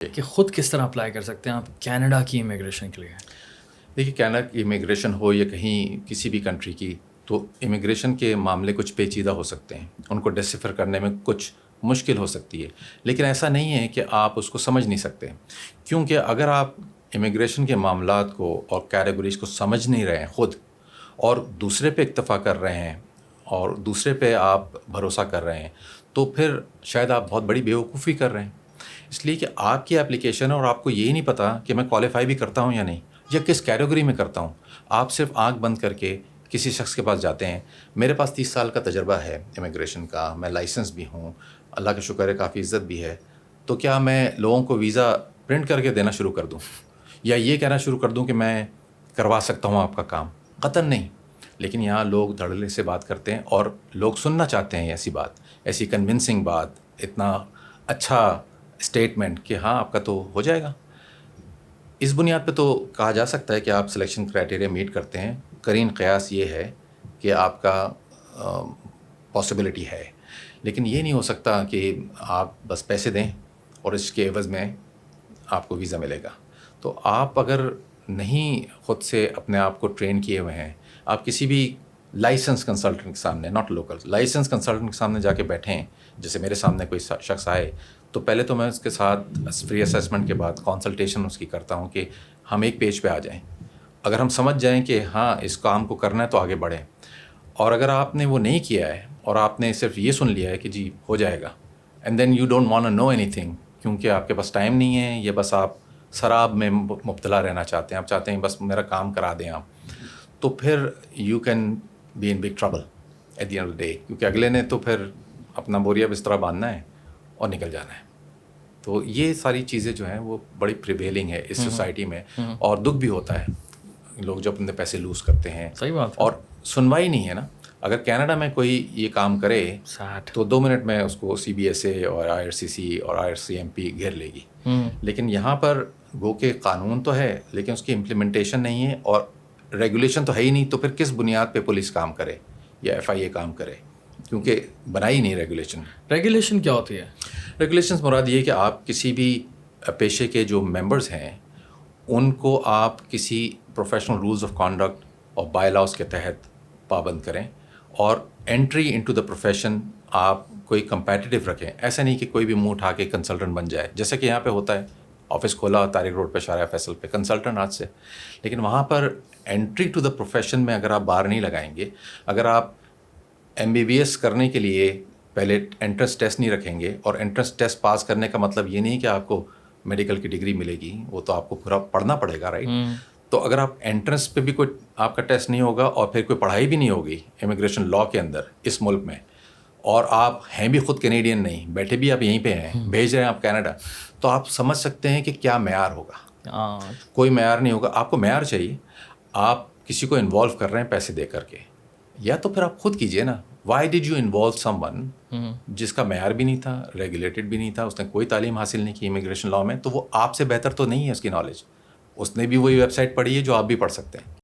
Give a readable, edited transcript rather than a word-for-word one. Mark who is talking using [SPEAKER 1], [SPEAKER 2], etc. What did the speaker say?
[SPEAKER 1] کہ خود کس طرح اپلائی کر سکتے ہیں آپ کینیڈا کی امیگریشن کے لیے؟
[SPEAKER 2] دیکھیے، کینیڈا کی امیگریشن ہو یا کہیں کسی بھی کنٹری کی، تو امیگریشن کے معاملے کچھ پیچیدہ ہو سکتے ہیں، ان کو ڈسیفر کرنے میں کچھ مشکل ہو سکتی ہے، لیکن ایسا نہیں ہے کہ آپ اس کو سمجھ نہیں سکتے، کیونکہ اگر آپ امیگریشن کے معاملات کو اور کیٹیگریز کو سمجھ نہیں رہے ہیں خود، اور دوسرے پہ اکتفا کر رہے ہیں اور دوسرے پہ آپ بھروسہ کر رہے ہیں، تو پھر شاید آپ بہت بڑی بیوقوفی کر رہے ہیں، اس لیے کہ آپ کی اپلیکیشن ہے اور آپ کو یہی نہیں پتہ کہ میں کوالیفائی بھی کرتا ہوں یا نہیں، یا کس کیٹیگری میں کرتا ہوں۔ آپ صرف آنکھ بند کر کے کسی شخص کے پاس جاتے ہیں۔ میرے پاس 30 سال کا تجربہ ہے امیگریشن کا، میں لائسنس بھی ہوں، اللہ کا شکر ہے کافی عزت بھی ہے، تو کیا میں لوگوں کو ویزا پرنٹ کر کے دینا شروع کر دوں یا یہ کہنا شروع کر دوں کہ میں کروا سکتا ہوں آپ کا کام؟ قطعاً نہیں۔ لیکن یہاں لوگ دھڑلے سے بات کرتے ہیں اور لوگ سننا چاہتے ہیں ایسی بات، ایسی کنونسنگ بات، اتنا اچھا اسٹیٹمنٹ کہ ہاں آپ کا تو ہو جائے گا۔ اس بنیاد پہ تو کہا جا سکتا ہے کہ آپ سلیکشن کرائٹیریا میٹ کرتے ہیں۔ قرین قیاس یہ ہے کہ آپ کا پاسبلٹی ہے، لیکن یہ نہیں ہو سکتا کہ آپ بس پیسے دیں اور اس کے عوض میں آپ کو ویزا ملے گا۔ تو آپ اگر نہیں خود سے اپنے آپ کو ٹرین کیے ہوئے ہیں، آپ کسی بھی لائسنس کنسلٹنٹ کے سامنے، ناٹ لوکل، لائسنس کنسلٹنٹ کے سامنے جا کے بیٹھیں، جیسے میرے سامنے کوئی شخص آئے، تو پہلے تو میں اس کے ساتھ فری اسیسمنٹ کے بعد کنسلٹیشن اس کی کرتا ہوں کہ ہم ایک پیج پہ آ جائیں۔ اگر ہم سمجھ جائیں کہ ہاں اس کام کو کرنا ہے تو آگے بڑھیں، اور اگر آپ نے وہ نہیں کیا ہے اور آپ نے صرف یہ سن لیا ہے کہ جی ہو جائے گا، and then you don't want to know anything, کیونکہ آپ کے پاس ٹائم نہیں ہے، یا بس آپ سراب میں مبتلا رہنا چاہتے ہیں، آپ چاہتے ہیں بس میرا کام کرا دیں آپ، تو پھر you can be in big trouble at the end of the day, کیونکہ اگلے نے تو پھر اپنا بوریا بسترا باندھنا ہے اور نکل جانا ہے۔ تو یہ ساری چیزیں جو ہیں وہ بڑی پریویلنگ ہے اس سوسائٹی میں، اور دکھ بھی ہوتا ہے لوگ جو اپنے پیسے لوز کرتے ہیں،
[SPEAKER 1] صحیح بات ہے،
[SPEAKER 2] اور سنوائی نہیں ہے نا۔ اگر کینیڈا میں کوئی یہ کام کرے تو 2 منٹ میں اس کو CBSA اور IRCC اور IRCMP گھیر لے گی، لیکن یہاں پر گو کہ قانون تو ہے لیکن اس کی امپلیمنٹیشن نہیں ہے، اور ریگولیشن تو ہے ہی نہیں، تو پھر کس بنیاد پہ پولیس کام کرے یا FIA کام کرے، کیونکہ بنائی نہیں ریگولیشن۔
[SPEAKER 1] ریگولیشن کیا ہوتی ہے؟
[SPEAKER 2] ریگولیشنز مراد یہ کہ آپ کسی بھی پیشے کے جو ممبرز ہیں ان کو آپ کسی پروفیشنل رولز آف کانڈکٹ اور بائی لاز کے تحت پابند کریں، اور انٹری انٹو دا پروفیشن آپ کوئی کمپیٹیٹیو رکھیں۔ ایسا نہیں کہ کوئی بھی منہ اٹھا کے کنسلٹنٹ بن جائے، جیسا کہ یہاں پہ ہوتا ہے، آفس کھولا طارق روڈ پہ شارع فیصل پہ کنسلٹنٹ آج سے، لیکن وہاں پر انٹری ٹو دا پروفیشن میں اگر آپ بار نہیں لگائیں گے، اگر آپ MBBS کرنے کے لیے پہلے انٹرنس ٹیسٹ نہیں رکھیں گے، اور انٹرنس ٹیسٹ پاس کرنے کا مطلب یہ نہیں کہ آپ کو میڈیکل کی ڈگری ملے گی، وہ تو آپ کو پورا پڑھنا پڑے گا، رائٹ؟ تو اگر آپ انٹرنس پہ بھی کوئی آپ کا ٹیسٹ نہیں ہوگا اور پھر کوئی پڑھائی بھی نہیں ہوگی امیگریشن لاء کے اندر اس ملک میں، اور آپ ہیں بھی خود کینیڈین نہیں، بیٹھے بھی آپ یہیں پہ ہیں، بھیج رہے ہیں آپ کینیڈا، تو آپ سمجھ سکتے ہیں کہ کیا معیار ہوگا۔ کوئی معیار نہیں ہوگا، آپ کو معیار چاہیے، آپ کسی کو انوالو کر رہے ہیں پیسے دے کر کے، یا تو پھر آپ خود کیجئے نا۔ Why did you involve some one جس کا معیار بھی نہیں تھا، ریگولیٹڈ بھی نہیں تھا، اس نے کوئی تعلیم حاصل نہیں کی امیگریشن لاء میں، تو وہ آپ سے بہتر تو نہیں ہے اس کی نالج، اس نے بھی وہی ویب سائٹ پڑھی ہے جو آپ بھی پڑھ سکتے ہیں۔